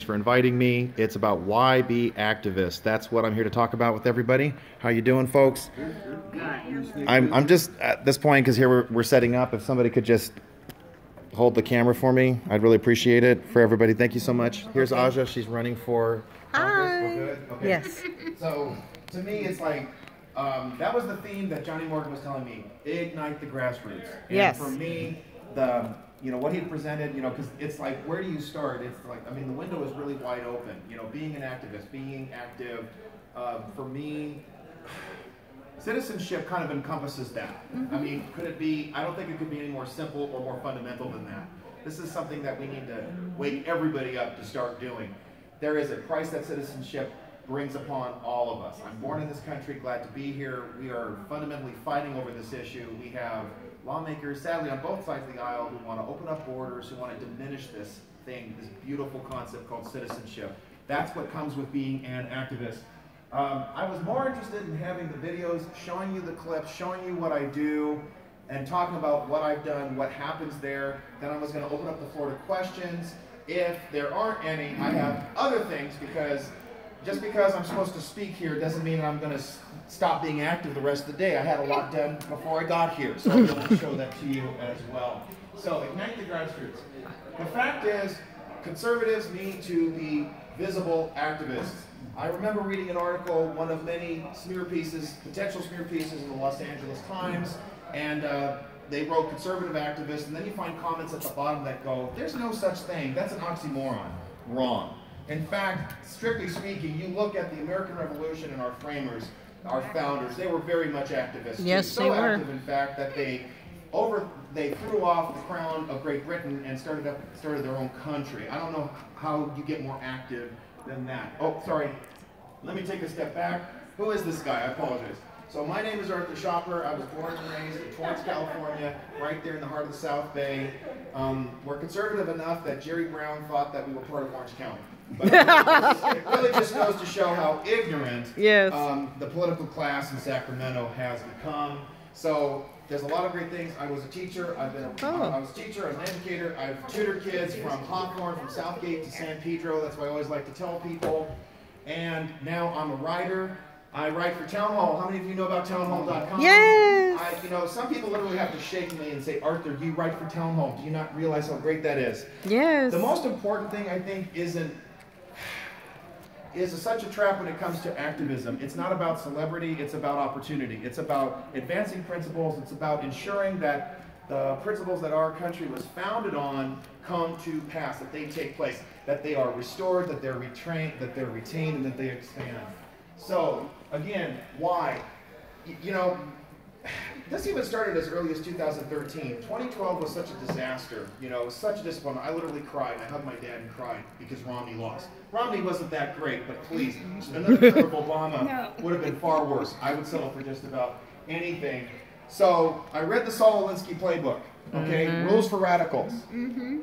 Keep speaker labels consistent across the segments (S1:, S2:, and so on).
S1: for inviting me. It's about why be activist. That's what I'm here to talk about with everybody. How you doing, folks? I'm just at this point, because here we're setting up. If somebody could just hold the camera for me, I'd really appreciate it. For everybody, thank you so much. Here's Aja. She's running for Congress. We're good? Okay. Yes. So to me, it's like, that was the theme that Johnny Morgan was telling me, ignite the grassroots. And yes. For me, what he presented, because it's like, where do you start? It's like, I mean, the window is really wide open. Being an activist, being active, for me, citizenship kind of encompasses that. I mean, could it be, I don't think it could be any more simple or more fundamental than that. This is something that we need to wake everybody up to start doing. There is a price that citizenship brings upon all of us. I'm born in this country, glad to be here. We are fundamentally fighting over this issue. We have lawmakers, sadly, on both sides of the aisle who want to open up borders, who want to diminish this thing, this beautiful concept called citizenship. That's what comes with being an activist. I was more interested in having the videos, showing you the clips, showing you what I do, and talking about what I've done, what happens there. Then I was going to open up the floor to questions. If there aren't any, I have other things, because just because I'm supposed to speak here doesn't mean I'm going to stop being active the rest of the day. I had a lot done before I got here, so I'll be able to show that to you as well. So, ignite the grassroots. The fact is, conservatives need to be visible activists. I remember reading an article, one of many smear pieces, potential smear pieces in the Los Angeles Times, and they wrote conservative activists, and then you find comments at the bottom that go, there's no such thing, that's an oxymoron. Wrong. In fact, strictly speaking, you look at the American Revolution and our framers, our founders, they were very much activists.
S2: Yes,
S1: so
S2: they were.
S1: Active, in fact, that they threw off the crown of Great Britain and started their own country. I don't know how you get more active than that. Oh, sorry. Let me take a step back. Who is this guy? I apologize. So my name is Arthur Schaper. I was born and raised in Torrance, California, right there in the heart of the South Bay. We're conservative enough that Jerry Brown thought that we were part of Orange County. But it really just goes to show how ignorant the political class in Sacramento has become. So there's a lot of great things. I was a teacher. I was a teacher. I was an educator. I've tutored kids from Hawthorne, from Southgate to San Pedro. That's what I always like to tell people. And now I'm a writer. I write for Town Hall. How many of you know about townhall.com?
S2: Yes.
S1: Some people literally have to shake me and say, Arthur, you write for Town Hall. Do you not realize how great that is?
S2: Yes.
S1: The most important thing, I think, is such a trap when it comes to activism. It's not about celebrity, it's about opportunity. It's about advancing principles. It's about ensuring that the principles that our country was founded on come to pass, that they take place, that they are restored, that they're retained, and that they expand. So, again, why? This even started as early as 2013. 2012 was such a disaster. It was such a disappointment. I literally cried. I hugged my dad and cried because Romney lost. Romney wasn't that great, but please, another term of Obama would have been far worse. I would settle for just about anything. So I read the Saul Alinsky playbook. Okay, Rules for Radicals.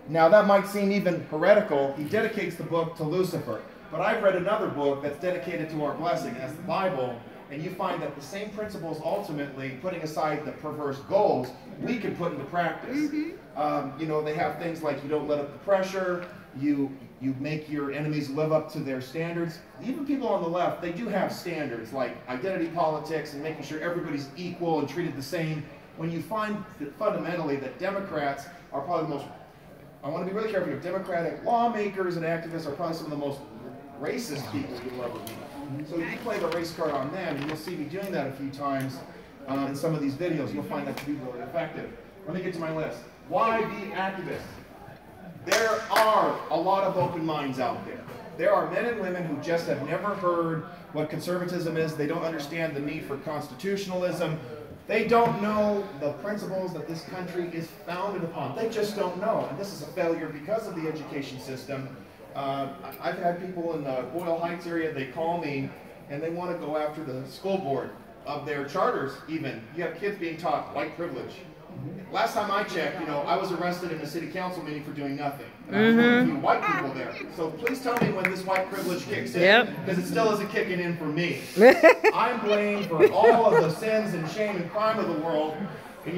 S1: Now that might seem even heretical. He dedicates the book to Lucifer. But I've read another book that's dedicated to our blessing, that's the Bible. And you find that the same principles, ultimately, putting aside the perverse goals, we can put into practice. They have things like you don't let up the pressure, you make your enemies live up to their standards. Even people on the left, they do have standards like identity politics and making sure everybody's equal and treated the same. When you find that fundamentally that Democrats are probably the most, I want to be really careful here, Democratic lawmakers and activists are probably some of the most racist people you'll ever meet. So you play the race card on them, and you'll see me doing that a few times in some of these videos. You'll find that to be really effective. Let me get to my list. Why be activists? There are a lot of open minds out there. There are men and women who just have never heard what conservatism is. They don't understand the need for constitutionalism. They don't know the principles that this country is founded upon. They just don't know. And this is a failure because of the education system. I've had people in the Boyle Heights area, they call me and they want to go after the school board of their charters even. You have kids being taught white privilege. Last time I checked, I was arrested in a city council meeting for doing nothing. And I was one of the few white people there. So please tell me when this white privilege kicks in, because it still isn't kicking in for me. I'm blamed for all of the sins and shame and crime of the world. And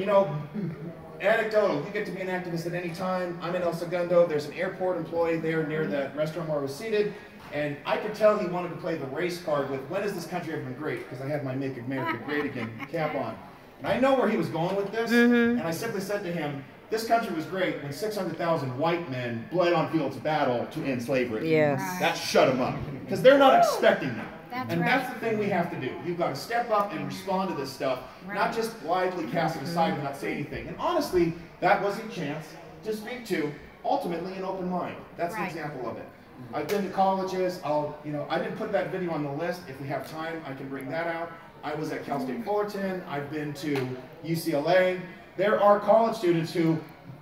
S1: Anecdotal, you get to be an activist at any time. I'm in El Segundo. There's an airport employee there near the restaurant where I was seated. And I could tell he wanted to play the race card with, when has this country ever been great? Because I had my Make America Great Again cap on. And I know where he was going with this. And I simply said to him, this country was great when 600,000 white men bled on fields of battle to end slavery.
S2: Yes.
S1: That shut them up. Because they're not expecting that.
S3: That's
S1: That's the thing we have to do. You've got to step up and respond to this stuff, not just blithely cast it aside and not say anything. And honestly, that was a chance to speak to, ultimately, an open mind. That's an example of it. I've been to colleges. I didn't put that video on the list. If we have time, I can bring that out. I was at Cal State Fullerton. I've been to UCLA. There are college students who,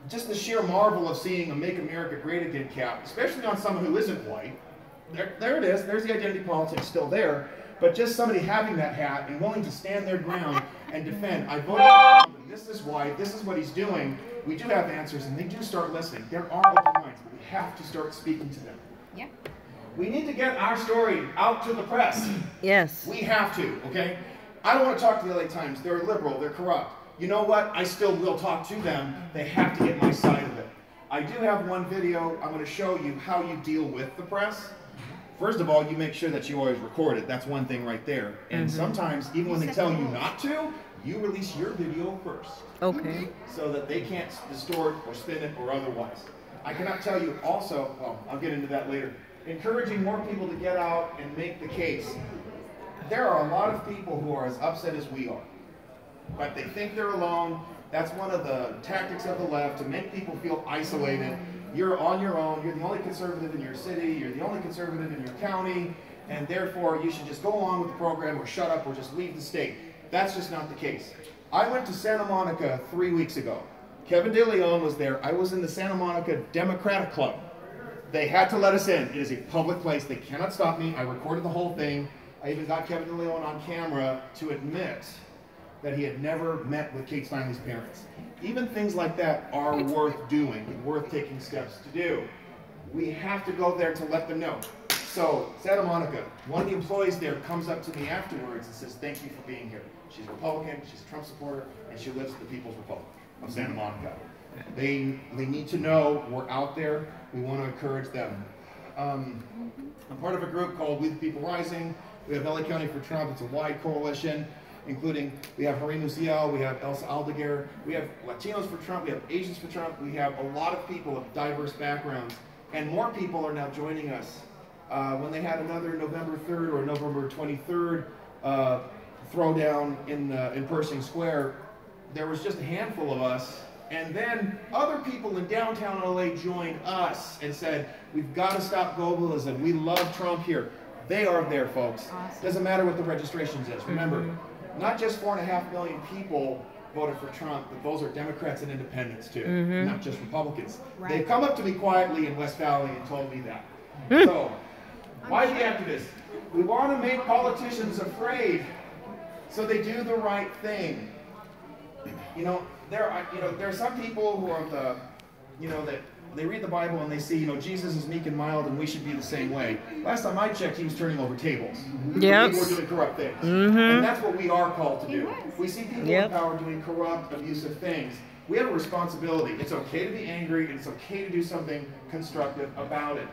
S1: just the sheer marvel of seeing a Make America Great Again cap, especially on someone who isn't white, there it is. There's the identity politics still there. But just somebody having that hat and willing to stand their ground and defend. I voted for Trump, and this is why. This is what he's doing. We do have answers, and they do start listening. There are open minds, but we have to start speaking to them.
S3: Yeah.
S1: We need to get our story out to the press.
S2: Yes.
S1: We have to, okay? I don't want to talk to the LA Times. They're liberal. They're corrupt. You know what? I still will talk to them. They have to get my side of it. I do have one video. I'm going to show you how you deal with the press. First of all, you make sure that you always record it. That's one thing right there. And sometimes, even when they tell you not to, you release your video first.
S2: Okay.
S1: So that they can't distort or spin it or otherwise. I cannot tell you also, well, I'll get into that later, encouraging more people to get out and make the case. There are a lot of people who are as upset as we are, but they think they're alone. That's one of the tactics of the left, to make people feel isolated. You're on your own, you're the only conservative in your city, you're the only conservative in your county, and therefore you should just go along with the program or shut up or just leave the state. That's just not the case. I went to Santa Monica 3 weeks ago. Kevin De Leon was there. I was in the Santa Monica Democratic Club. They had to let us in. It is a public place. They cannot stop me. I recorded the whole thing. I even got Kevin De Leon on camera to admit that he had never met with Kate Steinle's parents. Even things like that are worth doing, worth taking steps to do. We have to go there to let them know. So, Santa Monica, one of the employees there comes up to me afterwards and says, thank you for being here. She's Republican, she's a Trump supporter, and she lives at the People's Republic of Santa Monica. They need to know we're out there. We want to encourage them. I'm part of a group called We the People Rising. We have LA County for Trump. It's a wide coalition, including, we have Harim Uziel, we have Elsa Aldeguer, we have Latinos for Trump, we have Asians for Trump, we have a lot of people of diverse backgrounds, and more people are now joining us. When they had another November 3rd or November 23rd throwdown in Pershing Square, there was just a handful of us, and then other people in downtown LA joined us and said, we've got to stop globalism, we love Trump here. They are there, folks. Awesome. Doesn't matter what the registrations is. Remember, not just 4.5 million people voted for Trump, but those are Democrats and independents too, not just Republicans. Right. They've come up to me quietly in West Valley and told me that. So, why the activists? We want to make politicians afraid so they do the right thing. There are some people who are that they read the Bible and they see, Jesus is meek and mild and we should be the same way. Last time I checked, he was turning over tables.
S2: Yep.
S1: People were doing corrupt things. And that's what we are called to do. We see people in power doing corrupt, abusive things. We have a responsibility. It's okay to be angry, and it's okay to do something constructive about it.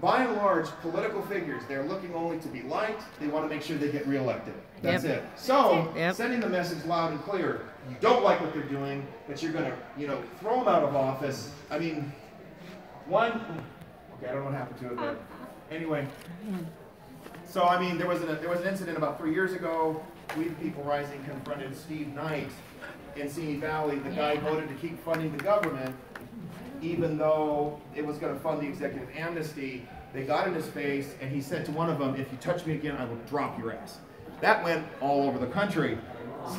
S1: By and large, political figures, they're looking only to be liked. They want to make sure they get reelected. That's it. So, sending the message loud and clear. You don't like what they're doing, but you're going to, throw them out of office. I mean, okay, I don't know what happened to it, but anyway. So, I mean, there was an incident about 3 years ago. We the People Rising confronted Steve Knight in Simi Valley. The guy voted to keep funding the government, even though it was going to fund the executive amnesty. They got in his face, and he said to one of them, if you touch me again, I will drop your ass. That went all over the country.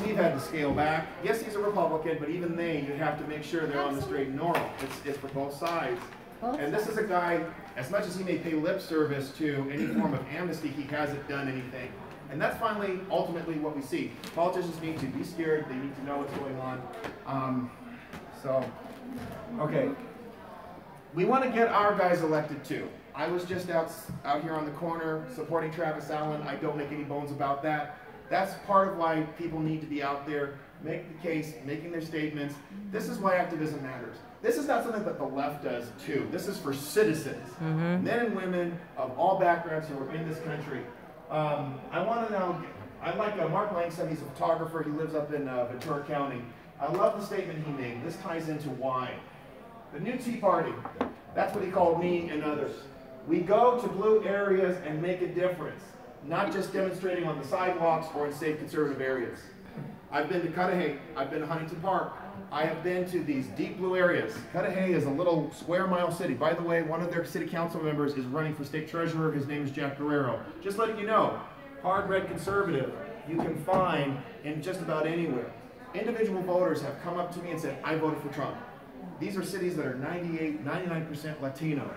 S1: Steve had to scale back. Yes, he's a Republican, but even you have to make sure they're on the straight and narrow. It's for both sides. And this is a guy, as much as he may pay lip service to any form of amnesty, he hasn't done anything. And that's finally, ultimately, what we see. Politicians need to be scared. They need to know what's going on. Okay. We want to get our guys elected, too. I was just out here on the corner supporting Travis Allen. I don't make any bones about that. That's part of why people need to be out there, make the case, making their statements. This is why activism matters. This is not something that the left does too. This is for citizens, men and women of all backgrounds who are in this country. I want to know, I like Mark Langston, he's a photographer, he lives up in Ventura County. I love the statement he made. This ties into why. The new Tea Party, that's what he called me and others. We go to blue areas and make a difference, not just demonstrating on the sidewalks or in safe conservative areas. I've been to Cudahy, I've been to Huntington Park, I have been to these deep blue areas. Cudahy is a little square mile city. By the way, one of their city council members is running for state treasurer. His name is Jack Guerrero. Just letting you know, hard red conservative you can find in just about anywhere. Individual voters have come up to me and said, I voted for Trump. These are cities that are 98, 99% Latino.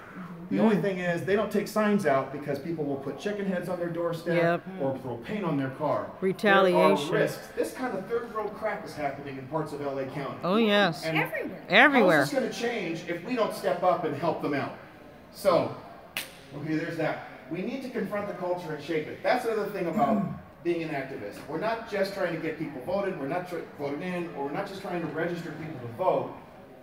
S1: The only thing is they don't take signs out because people will put chicken heads on their doorstep or throw paint on their car.
S2: Retaliation.
S1: There are risks. This kind of third world crap is happening in parts of LA County.
S2: Oh yes.
S1: And
S2: everywhere.
S1: How is this going to change if we don't step up and help them out? So, okay, there's that. We need to confront the culture and shape it. That's another thing about being an activist. We're not just trying to get people voted, we're not voted in, or we're not just trying to register people to vote.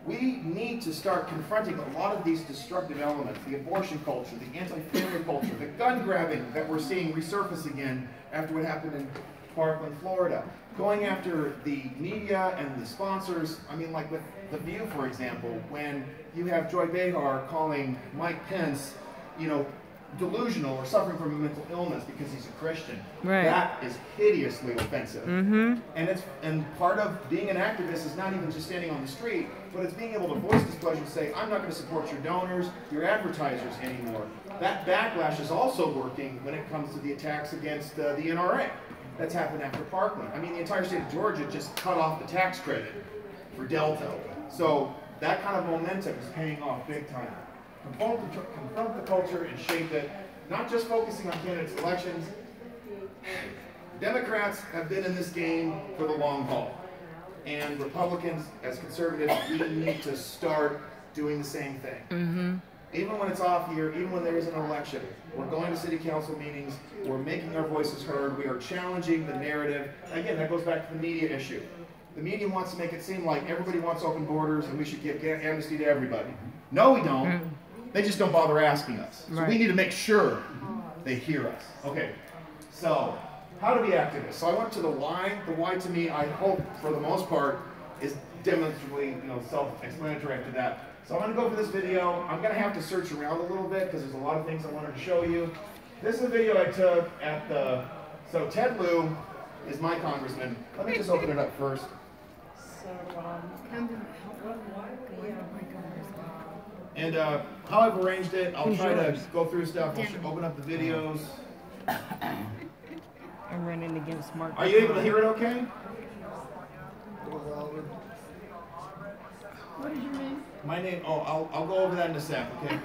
S1: We need to start confronting a lot of these destructive elements, the abortion culture, the anti-family culture, the gun grabbing that we're seeing resurface again after what happened in Parkland, Florida. Going after the media and the sponsors, I mean, like with The View, for example, when you have Joy Behar calling Mike Pence, you know, delusional or suffering from a mental illness because he's a Christian.
S2: Right.
S1: That is hideously offensive. And part of being an activist is not even just standing on the street, but it's being able to voice displeasure and say, I'm not going to support your donors, your advertisers anymore. That backlash is also working when it comes to the attacks against the NRA. That's happened after Parkland. I mean, the entire state of Georgia just cut off the tax credit for Delta. So that kind of momentum is paying off big time. Confront the culture and shape it, not just focusing on candidates' elections. Democrats have been in this game for the long haul. And Republicans, as conservatives, we need to start doing the same thing. Even when it's off year, even when there is an election, we're going to city council meetings, we're making our voices heard, we are challenging the narrative. Again, that goes back to the media issue. The media wants to make it seem like everybody wants open borders and we should give amnesty to everybody. No, we don't. They just don't bother asking us. So we need to make sure they hear us. Okay, so how to be activists. So I went to the why. The why to me, I hope for the most part, is demonstrably, self-explanatory after that. So I'm going to go for this video. I'm going to have to search around a little bit because there's a lot of things I wanted to show you. This is a video I took at the, so Ted Lieu is my congressman. Let me just open it up first. And how I've arranged it, I'll try to go through stuff. I'll open up the videos.
S2: I'm running against Mark.
S1: Are you able to hear it okay?
S3: What is your name?
S1: My name, I'll go over that in a sec, okay?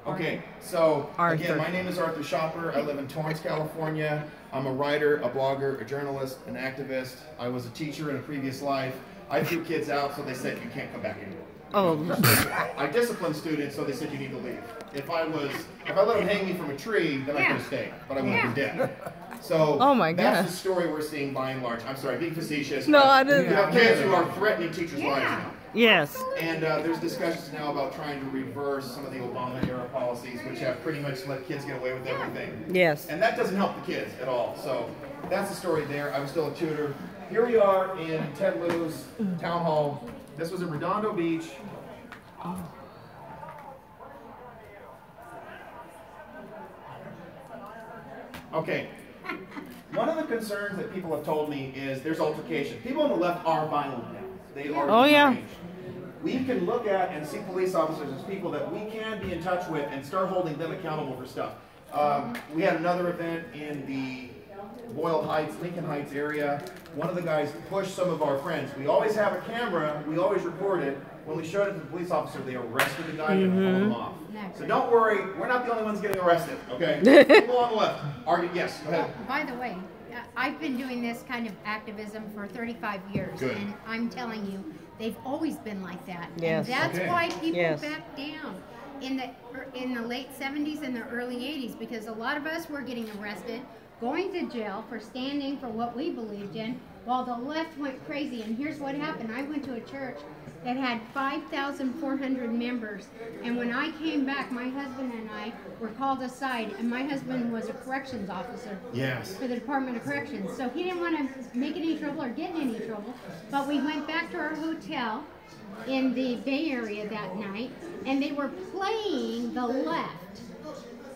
S1: Okay, so again, my name is Arthur Schaper. I live in Torrance, California. I'm a writer, a blogger, a journalist, an activist. I was a teacher in a previous life. I threw kids out, so they said you can't come back anymore. I disciplined students, so they said you need to leave. If I let them hang me from a tree, then I could have stayed, but I would have been dead. So that's the story we're seeing by and large. I'm sorry, being facetious.
S2: No, I didn't.
S1: You have kids who are threatening teachers' lives now.
S2: Yes.
S1: And there's discussions now about trying to reverse some of the Obama-era policies, which have pretty much let kids get away with everything.
S2: Yes.
S1: And that doesn't help the kids at all. So that's the story there. I was still a tutor. Here we are in Ted Lieu's town hall. This was in Redondo Beach. Okay. One of the concerns that people have told me is there's altercation. People on the left are violent now. They are deranged. We can look at and see police officers as people that we can be in touch with and start holding them accountable for stuff. We had another event in the Boyle Heights, Lincoln Heights area. One of the guys pushed some of our friends. We always have a camera. We always record it. When we showed it to the police officer, they arrested the guy and pulled him off. So don't worry, we're not the only ones getting arrested, okay? People on the left argue, yes, go ahead.
S3: By the way, I've been doing this kind of activism for 35 years, and I'm telling you, they've always been like that.
S2: Yes.
S3: And that's why people back down. in the late 70s and the early 80s, because a lot of us were getting arrested, going to jail for standing for what we believed in, while the left went crazy. And here's what happened. I went to a church that had 5,400 members, and when I came back, my husband and I were called aside, and my husband was a corrections officer for the Department of Corrections, so he didn't want to make any trouble or get in any trouble. But we went back to our hotel in the Bay Area that night, and they were playing the left.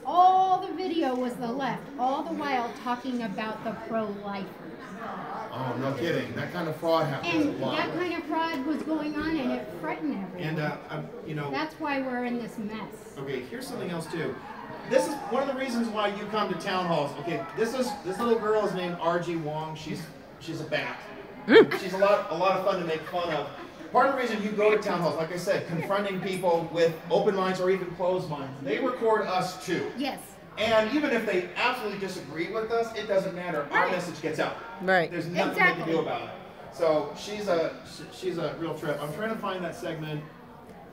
S3: All the video was the left, all the while talking about the pro-lifers.
S1: Oh, no kidding. That kind of fraud happens
S3: And
S1: a lot.
S3: that kind of fraud was going on, and it threatened everyone.
S1: And, you know...
S3: That's why we're in this mess.
S1: Okay, here's something else, too. This is one of the reasons why you come to town halls. Okay, this little girl is named R.G. Wong. She's a bat. She's a lot of fun to make fun of. Part of the reason you go to town halls, like I said, confronting people with open minds or even closed minds, they record us, too.
S3: Yes.
S1: And even if they absolutely disagree with us, it doesn't matter. Our message gets out.
S2: Right.
S1: There's nothing they can do about it. So she's a real trip. I'm trying to find that segment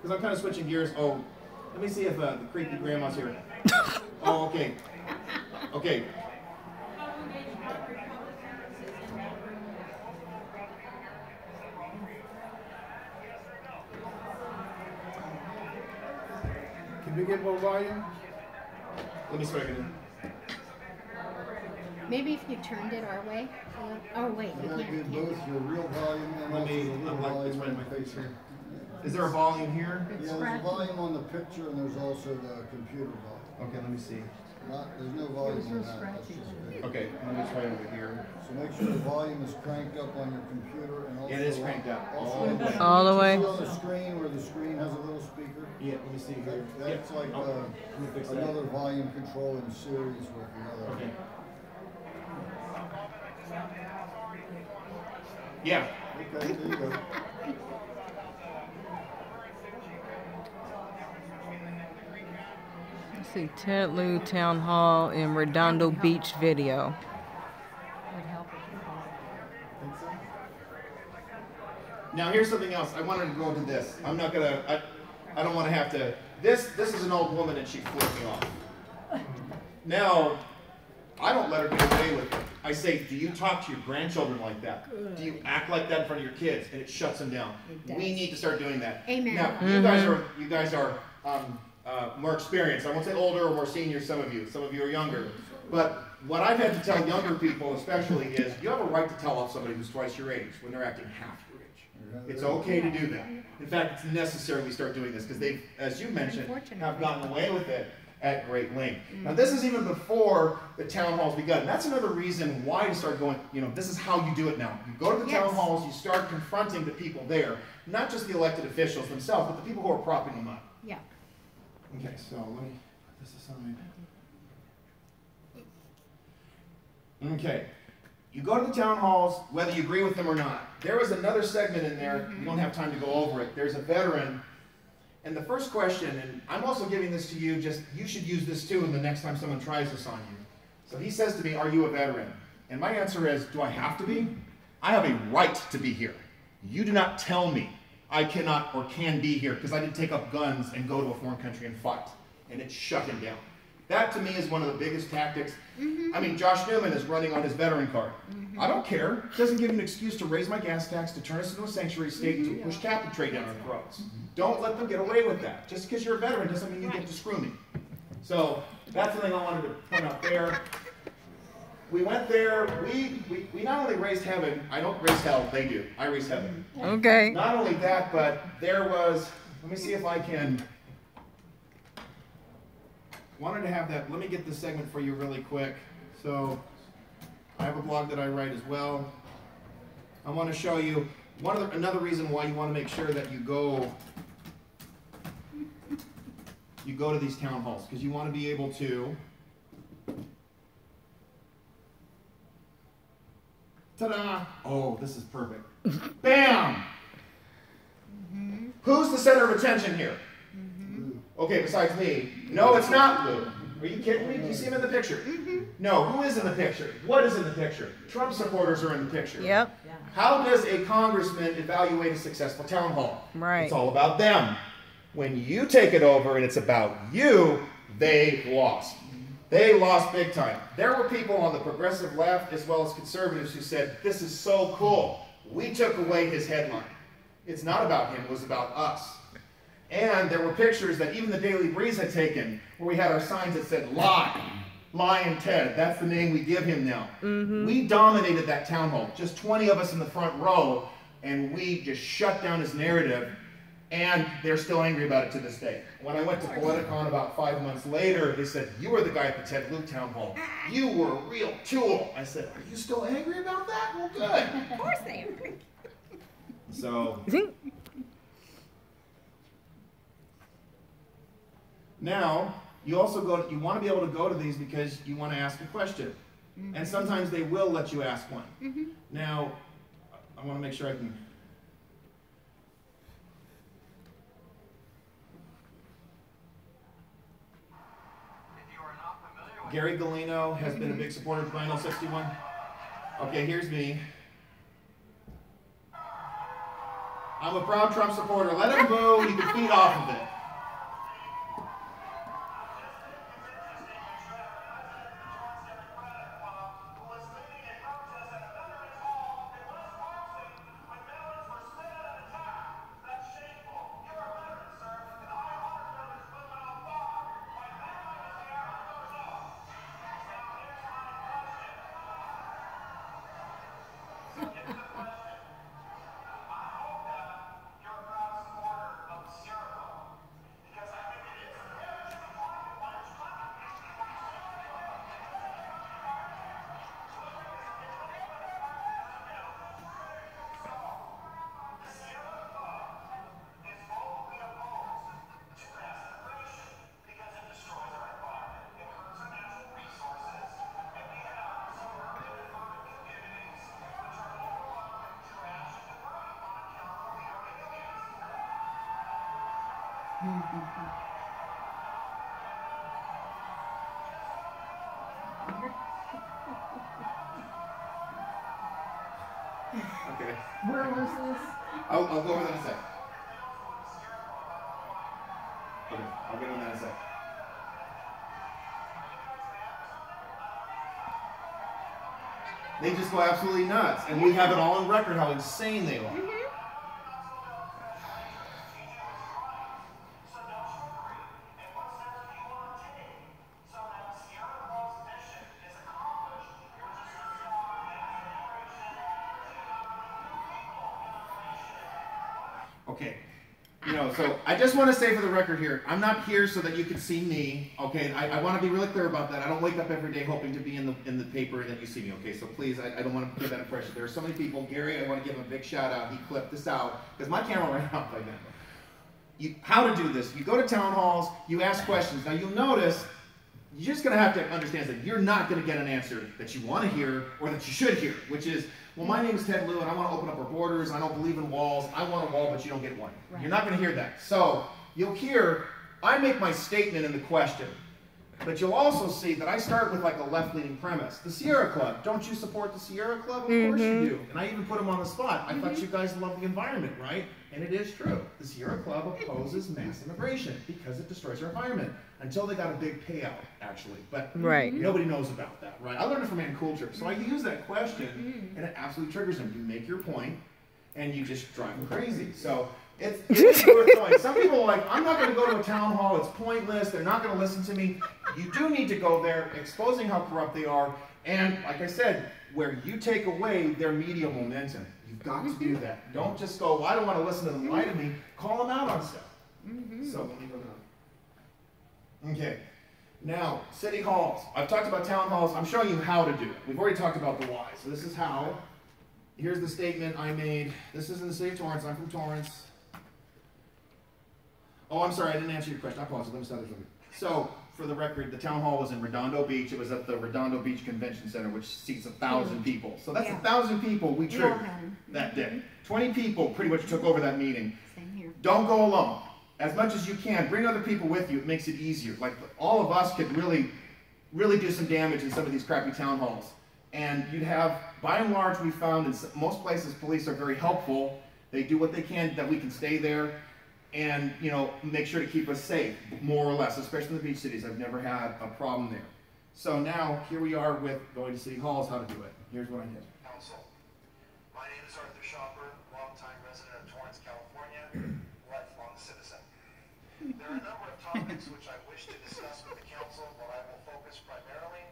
S1: because I'm kind of switching gears. Oh, let me see if the creepy grandma's here. Oh, okay. Okay.
S4: Can we get more volume?
S1: Let me see what I can do.
S3: Maybe if you turned it our way. Oh, wait.
S4: You gotta get both your real volume and
S1: Let
S4: also
S1: me-
S4: the real
S1: I'm like- it's
S4: volume
S1: right in
S4: on
S1: my
S4: the
S1: face here.
S4: picture.
S1: Is there a volume here?
S4: Yeah, there's a
S3: scratchy.
S4: volume on the picture and there's also the computer volume.
S1: Okay, let me see.
S4: There's no volume on that. That's just video.
S1: Okay, let me try over here.
S4: So make sure the volume is cranked up on your computer and also.
S1: Yeah, it is cranked up.
S4: Also
S1: All the way.
S2: All the way.
S4: on the screen where the screen has a little speaker.
S1: Yeah, let me see here.
S4: That's like
S1: Oh, let me fix that.
S4: another volume control in series with the other.
S1: Okay. Yeah.
S4: Okay, there you go.
S2: Let's see, Ted Lieu Town Hall in Redondo Beach video.
S1: Now here's something else. I wanted to go into this. I'm not gonna. I don't want to have to. This is an old woman and she flipped me off. Now, I don't let her get away with it. I say, do you talk to your grandchildren like that? Do you act like that in front of your kids? And it shuts them down. We need to start doing that.
S3: Amen.
S1: Now, you guys are more experienced. I won't say older or more senior. Some of you are younger. But what I've had to tell younger people, especially, is you have a right to tell off somebody who's twice your age when they're acting half your age. It's okay to do that. In fact, it's necessary we start doing this because they, as you mentioned, have gotten away with it at great length. Now, this is even before the town halls begun. That's another reason why to start going, this is how you do it now. You go to the town halls, you start confronting the people there, not just the elected officials themselves, but the people who are propping them up.
S3: Yeah.
S1: Okay, so let me put this aside. Okay. You go to the town halls, whether you agree with them or not. There was another segment in there, we don't have time to go over it. There's a veteran, and the first question, and I'm also giving this to you, you should use this too the next time someone tries this on you. So he says to me, are you a veteran? And my answer is, do I have to be? I have a right to be here. You do not tell me I cannot or can be here because I didn't take up guns and go to a foreign country and fight. And it shut him down. That to me is one of the biggest tactics. I mean, Josh Newman is running on his veteran card. I don't care. It doesn't give him an excuse to raise my gas tax, to turn us into a sanctuary state, and to push capital trade down our throats. Don't let them get away with that. Just because you're a veteran doesn't mean you get to screw me. So that's the thing I wanted to point out there. We went there. We not only raised heaven. I don't raise hell. They do. I raise heaven.
S2: Okay.
S1: Not only that, but there was. Let me see if I can. Wanted to have that. Let me get this segment for you really quick. So I have a blog that I write as well. I want to show you another reason why you want to make sure that you go to these town halls, because you want to be able to ta-da! Oh, this is perfect. Bam! Who's the center of attention here? Okay, besides me. No, it's not Lou. Are you kidding me? Do you see him in the picture? No, who is in the picture? What is in the picture? Trump supporters are in the picture.
S2: Yep.
S1: How does a congressman evaluate a successful town hall?
S2: Right.
S1: It's all about them. When you take it over and it's about you, they lost. They lost big time. There were people on the progressive left as well as conservatives who said, this is so cool. We took away his headline. It's not about him, it was about us. And there were pictures that even the Daily Breeze had taken where we had our signs that said, lie, Lion Ted. That's the name we give him now. We dominated that town hall, just 20 of us in the front row, and we just shut down his narrative. And they're still angry about it to this day. When I went to Politicon about 5 months later, they said, you were the guy at the Ted Lieu town hall. You were a real tool. I said, are you still angry about that? Well, good.
S3: Of course they are.
S1: So, now, you also you want to be able to go to these because you want to ask a question. And sometimes they will let you ask one. Now, I want to make sure I can... Gary Galeno has been a big supporter of Final 61. Okay, here's me. I'm a proud Trump supporter. Let him boo. You can feed off of it. Okay.
S3: Where was this?
S1: I'll go over that in a sec. Okay, I'll get on that in a sec. They just go absolutely nuts, and we have it all on record how insane they are. Okay, so I just want to say for the record here, I'm not here so that you can see me, okay? I want to be really clear about that. I don't wake up every day hoping to be in the paper that you see me, okay? So please, I don't want to give that impression. There are so many people. Gary, I want to give him a big shout out. He clipped this out, because my camera ran out by then. How to do this. You go to town halls, you ask questions. Now you'll notice, you're just going to have to understand that you're not going to get an answer that you want to hear or that you should hear, which is, well, my name is Ted Lieu, and I want to open up our borders. I don't believe in walls. I want a wall, but you don't get one. Right. You're not going to hear that. So you'll hear, I make my statement in the question, but you'll also see that I start with like a left-leaning premise. The Sierra Club. Don't you support the Sierra Club? Of course you do. And I even put them on the spot. I thought you guys love the environment, right? And it is true. The Sierra Club opposes mass immigration because it destroys our environment. Until they got a big payout, actually. But nobody knows about that, right? I learned it from Ann Coulter. So I use that question, and it absolutely triggers them. You make your point, and you just drive them crazy. So it's worth going. Some people are like, I'm not going to go to a town hall. It's pointless. They're not going to listen to me. You do need to go there, exposing how corrupt they are. And like I said, where you take away their media momentum. You've got to do that. Don't just go, well, I don't want to listen to them lie to me. Call them out on stuff. So let me go down. Okay, now, city halls. I've talked about town halls. I'm showing you how to do it. We've already talked about the why. So this is how. Here's the statement I made. This is in the city of Torrance. I'm from Torrance. Oh, I'm sorry. I didn't answer your question. I apologize. Let me start this over. So, for the record, the town hall was in Redondo Beach. It was at the Redondo Beach Convention Center, which seats 1,000 people. So that's 1,000 people we triggered that day. 20 people pretty much took over that meeting.
S3: Same here.
S1: Don't go alone. As much as you can, bring other people with you. It makes it easier. Like, all of us could really do some damage in some of these crappy town halls. And you'd have, by and large, we found in most places, police are very helpful. They do what they can that we can stay there. and make sure to keep us safe, more or less, especially in the beach cities. I've never had a problem there. So now here we are with going to City Hall is how to do it. Here's what I did.
S5: Council. My name is Arthur Schaper, longtime resident of Torrance, California, lifelong citizen. There are a number of topics which I wish to discuss with the council, but I will focus primarily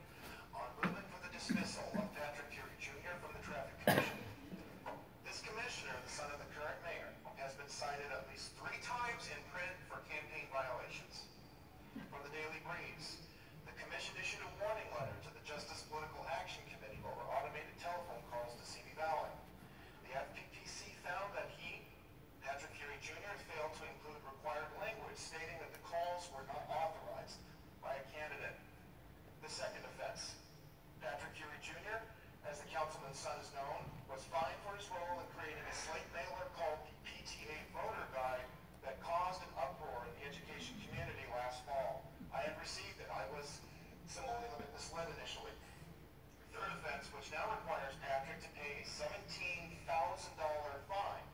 S5: on moving for the dismissal of Patrick Fury Jr. from the Traffic Commission. This commissioner, the son of the current mayor, has been cited at least 3 times in print for campaign violations. From the Daily Breeze, the commission issued a warning letter to the Justice Political Action Committee over automated telephone calls to Simi Valley. The FPPC found that he, Patrick Fury Jr., failed to include required language stating that the calls were not authorized by a candidate. The second offense, Patrick Fury Jr., as the councilman's son is known, was fined for his role in creating a slate mailer called the PTA Voter Guide that caused an uproar in the education community last fall. I had received it. I was similarly misled initially. Third offense, which now requires Patrick to pay a $17,000 fine,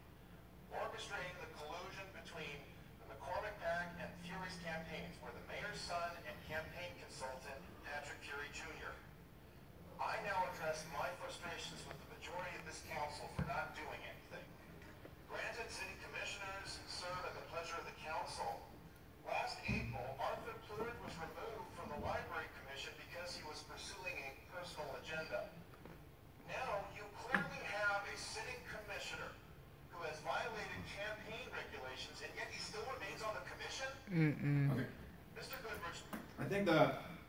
S5: orchestrating the collusion between the McCormick PAC and Fury's campaigns, where the mayor's son and campaign consultant, Patrick Fury Jr. I now address my frustrations with the majority of this council for not doing anything. Granted, city commissioners serve at the pleasure of the council. Last April, Arthur Plurd was removed from the library commission because he was pursuing a personal agenda. Now, you clearly have a sitting commissioner who has violated campaign regulations, and yet he still remains on the commission?
S1: Okay.
S5: Mr. Goodrich.
S1: I think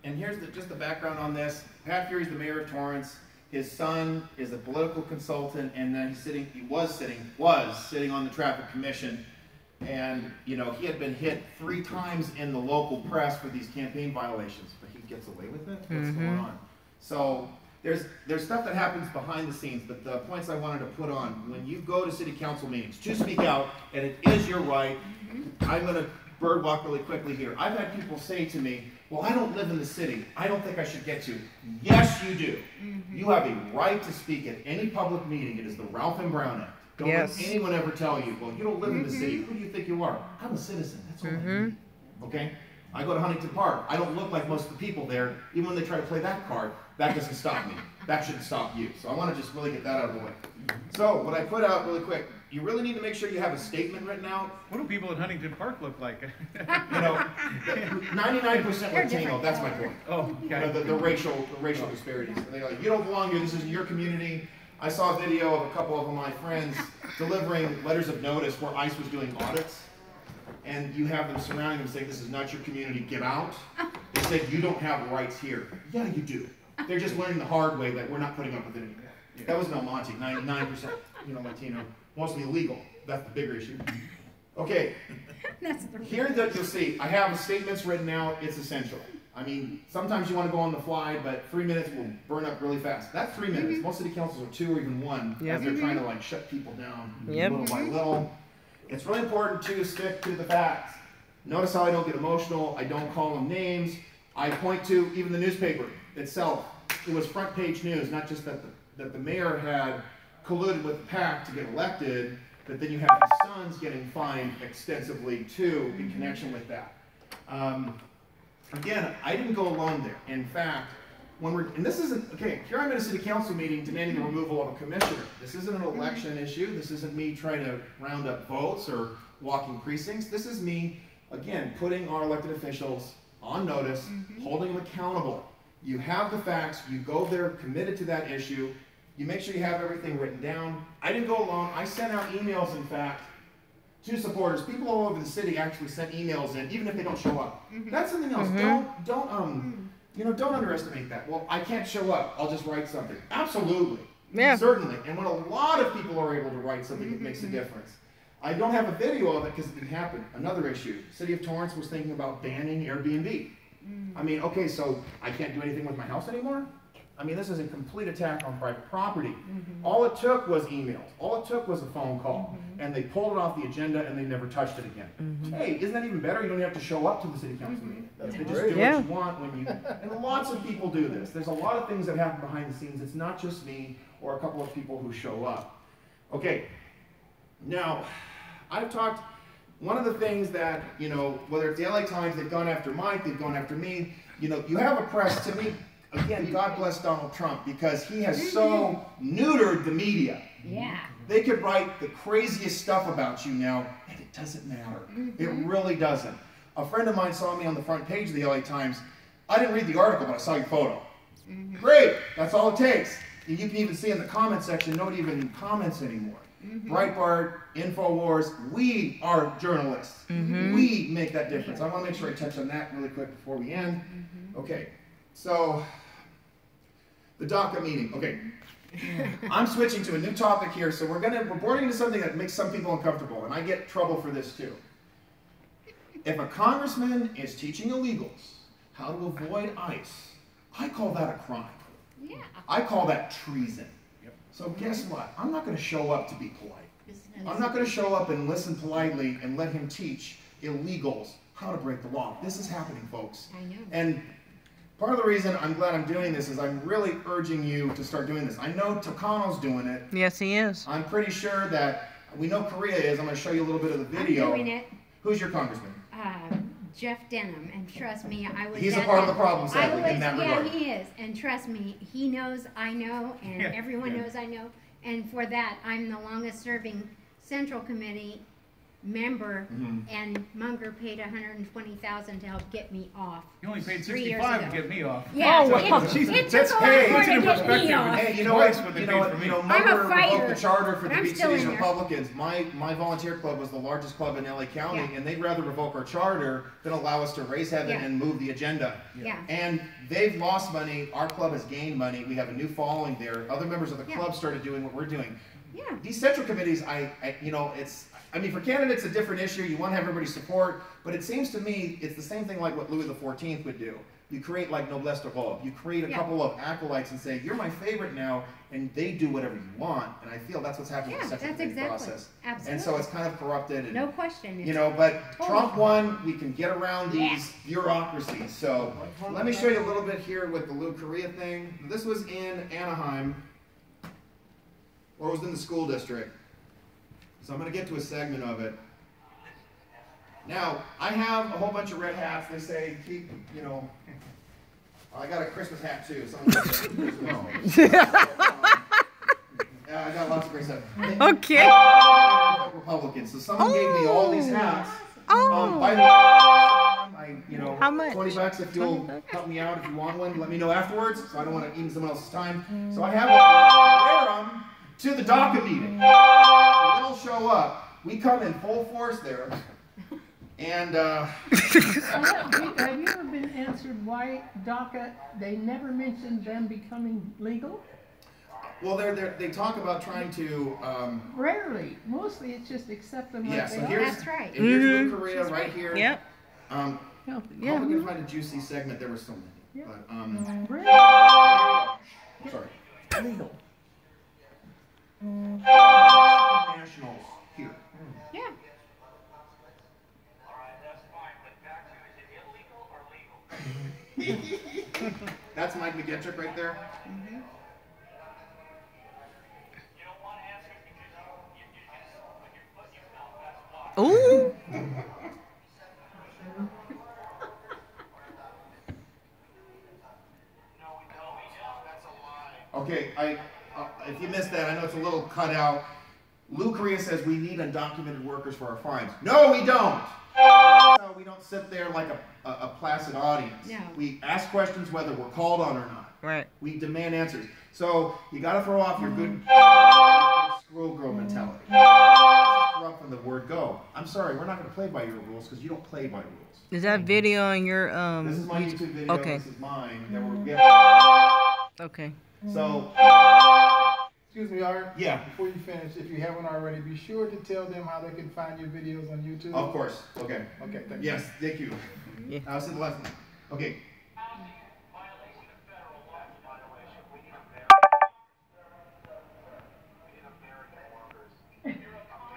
S1: and here's just the background on this. Pat Fury's the mayor of Torrance. His son is a political consultant, and then he was sitting on the traffic commission. And he had been hit 3 times in the local press for these campaign violations, but he gets away with it. What's going on? So there's stuff that happens behind the scenes, but the points I wanted to put on, when you go to city council meetings, to speak out, and it is your right. I'm going to bird walk really quickly here. I've had people say to me, well, I don't live in the city. I don't think I should get to. Yes, you do. You have a right to speak at any public meeting. It is the Ralph M. Brown Act. Don't let anyone ever tell you, well, you don't live in the city. Who do you think you are? I'm a citizen. That's all I need. Okay? I go to Huntington Park. I don't look like most of the people there. Even when they try to play that card, that doesn't stop me. That shouldn't stop you. So I want to just really get that out of the way. So what I put out really quick, you really need to make sure you have a statement written out.
S6: What do people in Huntington Park look like?
S1: 99% Latino. That's my point.
S6: Oh, okay.
S1: The racial disparities. And they're like, you don't belong here. This isn't your community. I saw a video of a couple of my friends delivering letters of notice where ICE was doing audits, and you have them surrounding them saying, this is not your community, get out. They said, you don't have rights here. Yeah, you do. They're just learning the hard way that we're not putting up with it anymore. That was Belmonte, 99% Latino, mostly illegal. That's the bigger issue. Okay, here that you'll see, I have statements written out, it's essential. I mean, sometimes you want to go on the fly, but 3 minutes will burn up really fast. That's 3 minutes. Most city councils are 2 or even 1, as they're trying to shut people down little by little. It's really important to stick to the facts. Notice how I don't get emotional. I don't call them names. I point to even the newspaper itself. It was front page news, not just that the mayor had colluded with the PAC to get elected, but then you have his sons getting fined extensively too in connection with that. Again, I didn't go alone there. In fact, and this isn't, okay, here I'm in a city council meeting demanding the removal of a commissioner. This isn't an election issue. This isn't me trying to round up votes or walking precincts. This is me, again, putting our elected officials on notice, holding them accountable. You have the facts, you go there committed to that issue, you make sure you have everything written down. I didn't go alone. I sent out emails, in fact, to supporters. People all over the city actually sent emails in, even if they don't show up. That's something else. Don't underestimate that. Well, I can't show up. I'll just write something. Absolutely. Yeah. Certainly. And when a lot of people are able to write something, it makes a difference. I don't have a video of it because it didn't happen. Another issue. City of Torrance was thinking about banning Airbnb. I mean, okay, so I can't do anything with my house anymore? I mean, this is a complete attack on private property. All it took was emails. All it took was a phone call. And they pulled it off the agenda and they never touched it again. Hey, isn't that even better? You don't even have to show up to the city council meeting. They just do what you want when you... And lots of people do this. There's a lot of things that happen behind the scenes. It's not just me or a couple of people who show up. Okay, now, I've talked... one of the things that, you know, whether it's the LA Times, they've gone after Mike, they've gone after me, you know, you have a press, to me, again, God bless Donald Trump, because he has so neutered the media.
S3: Yeah.
S1: They could write the craziest stuff about you now, and it doesn't matter. It really doesn't. A friend of mine saw me on the front page of the LA Times. I didn't read the article, but I saw your photo. Great, that's all it takes. And you can even see in the comment section, nobody even comments anymore. Breitbart, InfoWars, we are journalists. We make that difference. I want to make sure I touch on that really quick before we end. Okay, so the DACA meeting. Okay, I'm switching to a new topic here, so we're boarding into something that makes some people uncomfortable, and I get trouble for this too. If a congressman is teaching illegals how to avoid ICE, I call that a crime.
S3: Yeah.
S1: I call that treason. So guess what? I'm not going to show up to be polite. I'm not going to show up and listen politely and let him teach illegals how to break the law. This is happening, folks.
S3: I know.
S1: And part of the reason I'm glad I'm doing this is I'm really urging you to start doing this. I know Takano's doing it.
S2: Yes, he is.
S1: I'm pretty sure that we know Korea is. I'm going to show you a little bit of the video.
S3: I'm doing it.
S1: Who's your congressman?
S3: Jeff Denham, and trust me, I was.
S1: He's a part of the problem, sadly, in that regard.
S3: Yeah, he is, and trust me, he knows I know, and everyone knows I know, and for that, I'm the longest-serving Central Committee member, and Munger paid $120,000 to help get me off.
S6: You only paid
S3: 3 years
S6: $65
S3: ago.
S6: to get me off.
S3: Yeah,
S2: Oh, wow.
S3: it
S6: That's
S3: took a lot more
S6: put it in
S3: to get
S6: perspective.
S3: me off.
S1: Hey, you know
S6: Twice
S1: what?
S6: what they
S1: You
S6: paid
S1: know what?
S6: for me.
S1: You know,
S3: I'm a
S1: Munger revoked
S3: fighter,
S1: the charter for
S3: but
S1: the
S3: I'm
S1: big
S3: still
S1: cities
S3: in there.
S1: Republicans. My volunteer club was the largest club in LA County,
S3: Yeah.
S1: and they'd rather revoke our charter than allow us to raise heaven
S3: Yeah.
S1: and move the agenda.
S3: Yeah.
S1: And they've lost money. Our club has gained money. We have a new following there. Other members of the
S3: Yeah.
S1: club started doing what we're doing.
S3: Yeah.
S1: These central committees, you know, I mean, for candidates, a different issue. You want to have everybody's support, but it seems to me it's the same thing like what Louis XIV would do. You create like noblesse de robe. You create a couple of acolytes and say, you're my favorite now, and they do whatever you want. And I feel that's what's happening with the central committee process.
S3: Absolutely.
S1: And so it's kind of corrupted. And,
S3: No question.
S1: you know, but
S3: Totally.
S1: Trump won. We can get around these bureaucracies. So let me show you a little bit here with the Lou Korea thing. This was in Anaheim, or it was in the school district. So I'm going to get to a segment of it. Now, I have a whole bunch of red hats. They say, keep, you know, I got a Christmas hat too. So I got lots of great stuff.
S2: Okay.
S1: Republicans. So someone gave me all these hats.
S2: Oh.
S1: By the way, you know,
S2: How much?
S1: $20 if you'll help me out. If you want one, let me know afterwards. So I don't want to eat someone else's time. So I have one. Wear them to the DACA meeting. We'll show up. We come in full force there. And
S7: Have you ever been answered why DACA, they never mentioned them becoming legal?
S1: well, they talk about trying to.
S7: Rarely. Mostly it's just accept them like
S1: Yeah.
S7: they
S1: So
S7: are.
S1: here's
S3: That's right.
S1: and here's North Korea right here.
S2: Yep.
S1: How
S7: Yeah.
S1: am I gonna find a juicy segment? There were so many.
S7: Yeah.
S1: But
S7: Really?
S1: sorry.
S7: Legal.
S1: Nationals here.
S3: Yeah.
S1: That's Mike McGettrick right there.
S2: Ooh.
S1: Okay, if you missed that, I know it's a little cut out. Lou Korea says we need undocumented workers for our fines. No, we don't. No, we don't sit there like a placid audience.
S3: No.
S1: We ask questions whether we're called on or not.
S2: Right.
S1: We demand answers. So you got to throw off your good squirrel girl mentality. This is corrupt from the word go. I'm sorry, we're not going to play by your rules because you don't play by rules.
S2: Is that video on your
S1: This is my YouTube video.
S2: Okay.
S1: This is mine.
S2: Okay.
S1: So,
S8: Excuse me, Art.
S1: Yeah.
S8: Before you finish, if you haven't already, be sure to tell them how they can find your videos on YouTube.
S1: of course. Okay.
S8: Okay, thank you.
S1: Yes, thank you.
S2: Yeah.
S1: I was in the last one. Okay.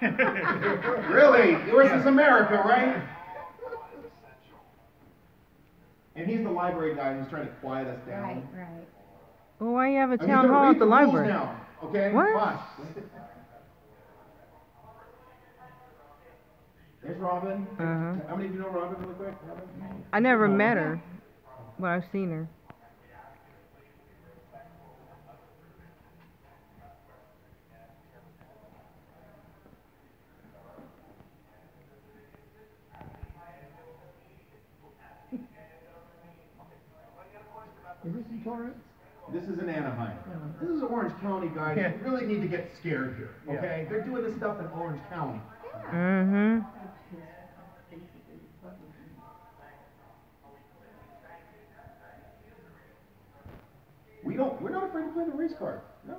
S1: Really? Yours is America, right? And he's the library guy who's trying to quiet us down.
S3: Right. Right.
S2: Well, why you have a
S1: I'm
S2: town
S1: gonna
S2: hall
S1: read
S2: at the
S1: rules
S2: library?
S1: Now, okay?
S2: What?
S1: Watch. There's Robin.
S2: Uh-huh.
S1: How many of you know Robin really quick? Robin?
S2: I never met her, but I've seen her.
S7: Is this in Torrance?
S1: This is in Anaheim. This is Orange County, guys. You really need to get scared here, okay? They're doing this stuff in Orange County.
S2: Mm-hmm.
S1: We're not afraid to play the race card. No.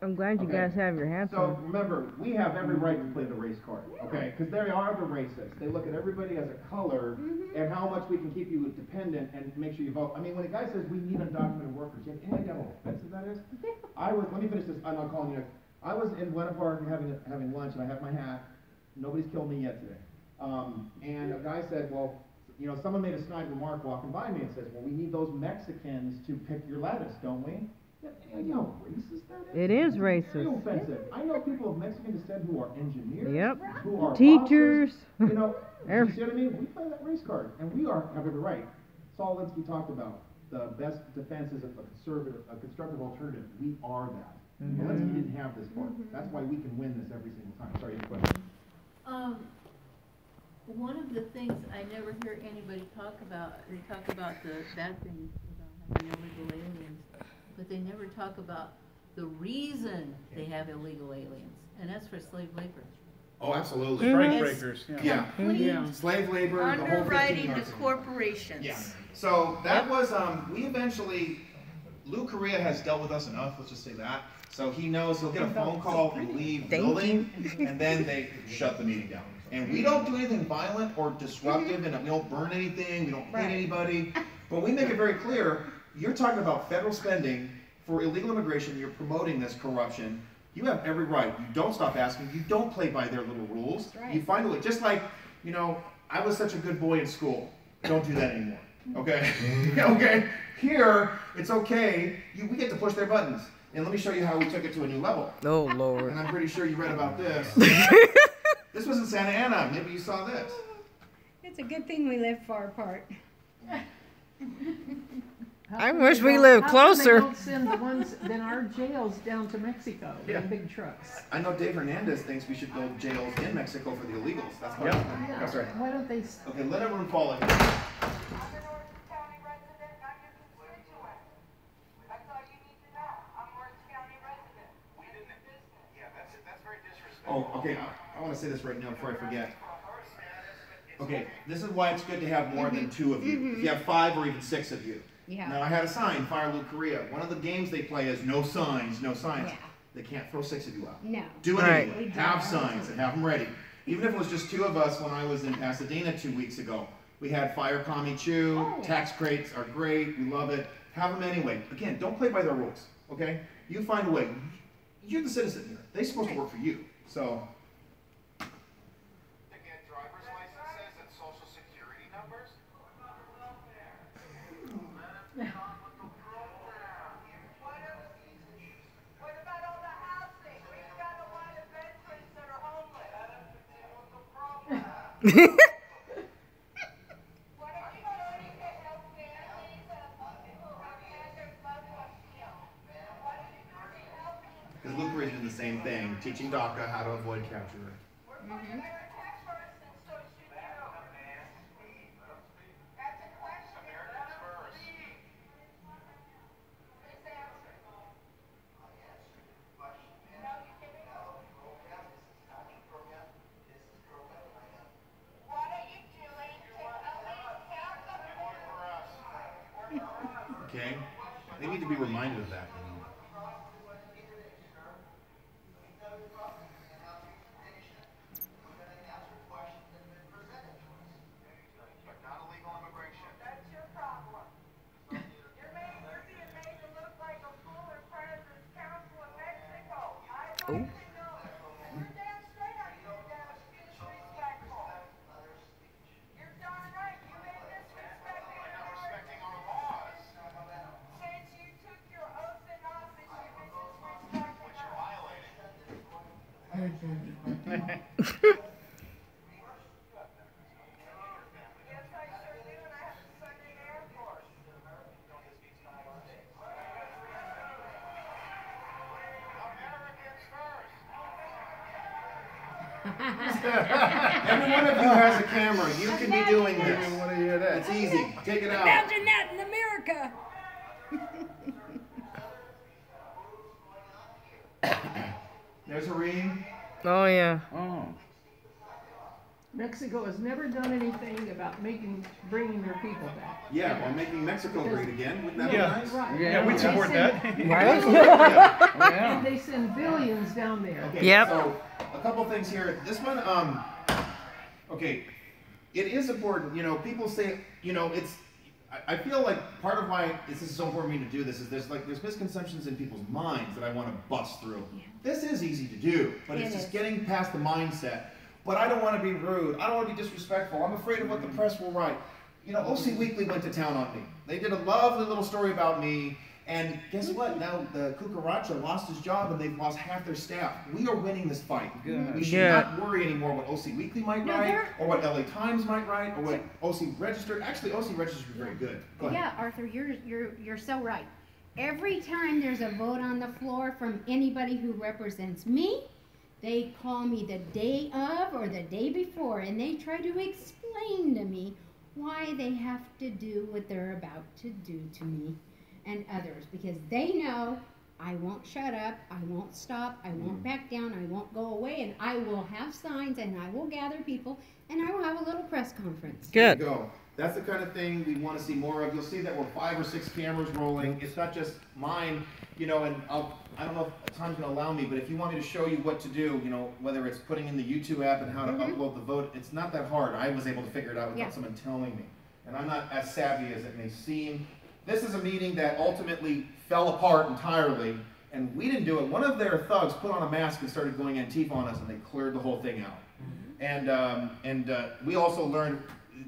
S2: I'm glad you guys have your hats
S1: So
S2: on.
S1: remember, we have every right to play the race card, okay? Because they are the racists. They look at everybody as a color and how much we can keep you dependent and make sure you vote. I mean, when a guy says we need undocumented workers, you have any idea how offensive that is? Let me finish this. I'm not calling you. I was in Winter Park having lunch, and I have my hat. Nobody's killed me yet today. And a guy said, well, you know, someone made a snide remark walking by me and says, well, we need those Mexicans to pick your lettuce, don't we? You have any idea how racist that is?
S2: It is
S1: Very
S2: racist.
S1: offensive. I know people of Mexican descent who are engineers,
S2: Yep.
S1: who are
S2: Teachers.
S1: officers. You know, you see what I mean? We play that race card, and we have every right. Saul Alinsky talked about the best defense is a constructive alternative. We are that. Alinsky didn't have this part. That's why we can win this every single time. Sorry, any question?
S9: One of the things I never hear anybody talk about, they talk about the bad things about having illegal aliens, but they never talk about the reason they have illegal aliens, and that's for slave labor.
S1: Oh, absolutely.
S6: Strike breakers,
S1: Yeah.
S9: Complete
S1: Slave labor, the whole 15
S9: underwriting
S1: yards.
S9: to corporations.
S1: Yeah. So that was, we eventually, Lou Correa has dealt with us enough, let's just say that. So he knows he'll get a phone call and leave the building, and then they shut the meeting down. And we don't do anything violent or disruptive, and we don't burn anything, we don't hit anybody. But we make it very clear, you're talking about federal spending for illegal immigration, you're promoting this corruption. You have every right. You don't stop asking. You don't play by their little rules.
S3: Right.
S1: You find a way. Just like, you know, I was such a good boy in school. Don't do that anymore. Okay? Okay? Here, it's okay. We get to push their buttons. And let me show you how we took it to a new level.
S2: Oh, Lord.
S1: And I'm pretty sure you read about this. This was in Santa Ana. Maybe you saw this.
S3: It's a good thing we live far apart.
S2: I wish we lived closer.
S7: How come they don't send the ones in our jails down to Mexico in big trucks?
S1: I know Dave Hernandez thinks we should build jails in Mexico for the illegals. That's what That's right.
S7: Why don't they?
S1: Okay, let everyone follow here. Oh, okay, I want to say this right now before I forget. Okay, this is why it's good to have more than 2 of you. If you have 5 or even 6 of you.
S3: Yeah.
S1: Now, I had a sign, Fire Lou Correa. One of the games they play is no signs, no signs.
S3: Yeah.
S1: They can't throw 6 of you out.
S3: No.
S1: Do it
S2: Right.
S1: anyway. Have signs and have them ready. Even if it was just 2 of us when I was in Pasadena 2 weeks ago. We had Fire Commie Chew, tax crates are great, we love it. Have them anyway. Again, don't play by their rules, okay? You find a way. You're the citizen here. They're supposed to work for you. So,
S5: To get driver's licenses and social security numbers? What about all the housing? We've got a lot of veterans that are homeless. What are you doing to help families of people who have had their loved ones killed? What are you doing to help them?
S1: because Lou Correa's doing the same thing, teaching DACA how to avoid capture.
S5: We're putting their tax first and so should you. That's a question. Americans first. Please answer. No, you didn't. What are you doing to help them?
S1: Okay? They need to be reminded of that.
S5: But not illegal immigration. That's your problem. You're being made to look like a fool in front of this council in Mexico. I'd like to know. You're damn straight are you disrespectful. You're darn right. You ain't disrespecting American
S1: Every one of you has a camera. You can be doing this.
S8: I want to hear that.
S1: It's easy. Take it out.
S3: Imagine that in America.
S1: There's a ring.
S2: Oh yeah.
S8: Oh.
S7: Mexico has never done anything about bringing their people back.
S1: Yeah, while making Mexico great again. Wouldn't that be
S6: Yeah.
S1: nice?
S7: Right.
S6: Yeah, we'd support that.
S2: Right?
S1: Yeah.
S7: And they send billions down there.
S1: Okay,
S2: Yep.
S1: so a couple things here. This one, okay, it is important. You know, people say, you know, it's. I feel like part of why this is so important for me to do this is there's misconceptions in people's minds that I want to bust through.
S3: Yeah.
S1: This is easy to do, but it's
S3: It
S1: just
S3: is.
S1: getting past the mindset. But I don't want to be rude. I don't want to be disrespectful. I'm afraid of what the press will write. You know, OC Weekly went to town on me. They did a lovely little story about me. And guess what? Now the Cucaracha lost his job and they've lost half their staff. We are winning this fight.
S8: Good.
S1: We should
S2: Yeah.
S1: not worry anymore what OC Weekly might
S3: No,
S1: write,
S3: they're-
S1: or what LA Times might write, or what OC Registered. Actually, OC Registered is very good. Go ahead.
S3: Yeah, Arthur, you're so right. Every time there's a vote on the floor from anybody who represents me, they call me the day of or the day before, and they try to explain to me why they have to do what they're about to do to me and others, because they know I won't shut up, I won't stop, I won't back down, I won't go away, and I will have signs, and I will gather people, and I will have a little press conference.
S1: There
S2: Good.
S1: you go. That's the kind of thing we want to see more of. You'll see that we're 5 or 6 cameras rolling. It's not just mine, you know, and I don't know if time's going to allow me, but if you want me to show you what to do, you know, whether it's putting in the YouTube app and how to upload the vote, it's not that hard. I was able to figure it out without
S3: Yeah.
S1: someone telling me. And I'm not as savvy as it may seem. This is a meeting that ultimately fell apart entirely, and we didn't do it. One of their thugs put on a mask and started going Antifa on us, and they cleared the whole thing out. And we also learned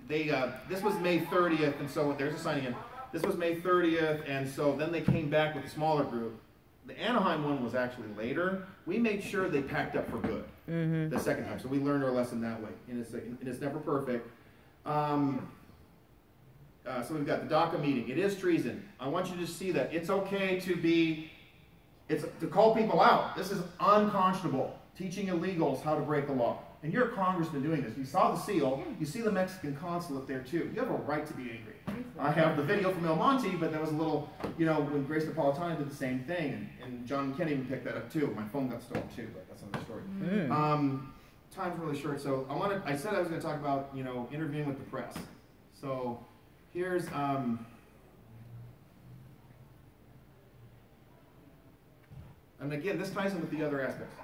S1: this was May 30th, and so there's a sign again. This was May 30th, and so then they came back with a smaller group. The Anaheim one was actually later. We made sure they packed up for good the second time, so we learned our lesson that way. And it's never perfect. So we've got the DACA meeting. It is treason. I want you to see that it's okay to call people out. This is unconscionable. Teaching illegals how to break the law. And you're a congressman doing this. You saw the seal. You see the Mexican consulate there too. You have a right to be angry. I have the video from El Monte, but there was a little, you know, when Grace Napolitano did the same thing, and John Kennedy even picked that up too. My phone got stolen too, but that's another story. Time's really short, so I said I was going to talk about, you know, interviewing with the press. So here's and again, this ties in with the other aspects.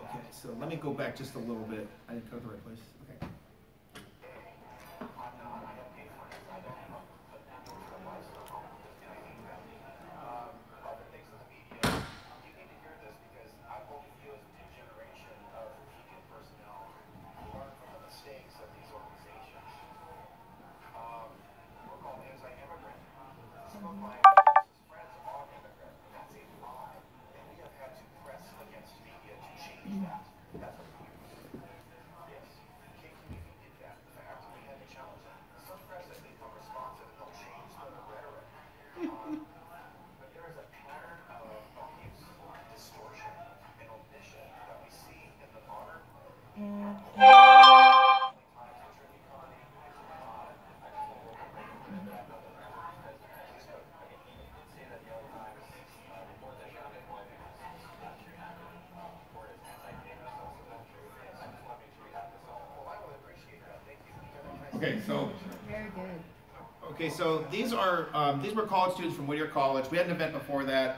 S1: Okay, so let me go back just a little bit. I didn't go to the right place. Okay. Okay, so
S3: Very good.
S1: okay, so these were college students from Whittier College. We had an event before that.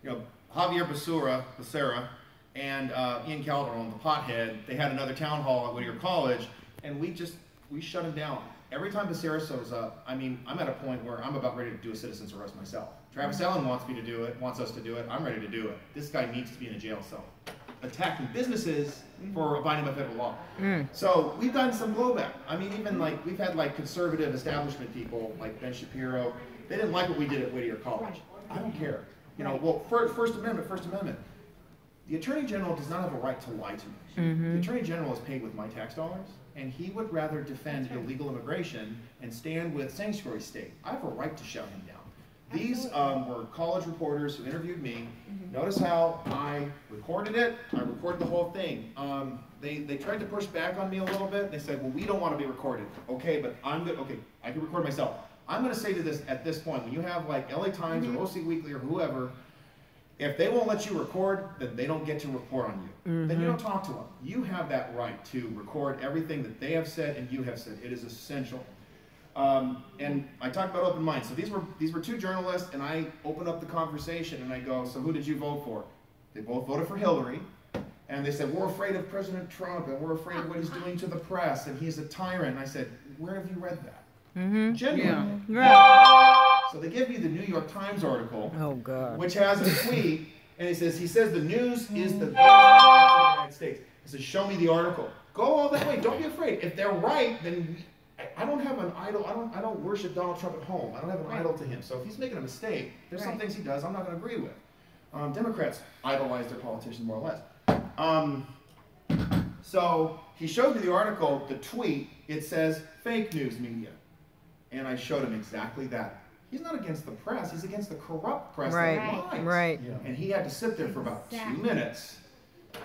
S1: You know, Javier Becerra and Ian Calderon, the pothead. They had another town hall at Whittier College, and we shut him down. Every time Becerra shows up, I mean, I'm at a point where I'm about ready to do a citizen's arrest myself. Travis Allen wants me to do it, wants us to do it. I'm ready to do it. This guy needs to be in a jail cell, attacking businesses for abiding by federal law. So we've gotten some blowback. I mean, even like we've had like conservative establishment people like Ben Shapiro. They didn't like what we did at Whittier College. I don't care. You know,
S3: Right.
S1: well, First Amendment. The Attorney General does not have a right to lie to me. The Attorney General is paid with my tax dollars, and he would rather defend illegal immigration and stand with sanctuary state. I have a right to shut him down. These were college reporters who interviewed me. Notice how I recorded it. I recorded the whole thing. They tried to push back on me a little bit. They said, well, we don't want to be recorded. Okay, but I'm good. Okay, I can record myself. I'm going to say to this at this point, when you have like LA Times or OC Weekly or whoever, if they won't let you record, then they don't get to report on you. Then you don't talk to them. You have that right to record everything that they have said and you have said. It is essential. And I talked about open minds. So these were two journalists, and I opened up the conversation and I go, so who did you vote for? They both voted for Hillary. And they said, we're afraid of President Trump, and we're afraid of what he's doing to the press, and he's a tyrant. And I said, where have you read that? Genuinely.
S2: Right.
S1: So they give me the New York Times article,
S2: Oh, God.
S1: which has a tweet, and he says the news is the greatest thing in the United States. He says, show me the article. Go all that way. Don't be afraid. If they're right, then I don't have an idol. I don't worship Donald Trump at home. I don't have an idol to him. So if he's making a mistake, there's some things he does I'm not going to agree with. Democrats idolize their politicians more or less. So he showed me the article, the tweet. It says fake news media. And I showed him exactly that. He's not against the press. He's against the corrupt press that lies.
S2: Right.
S1: And he had to sit there for about 2 minutes,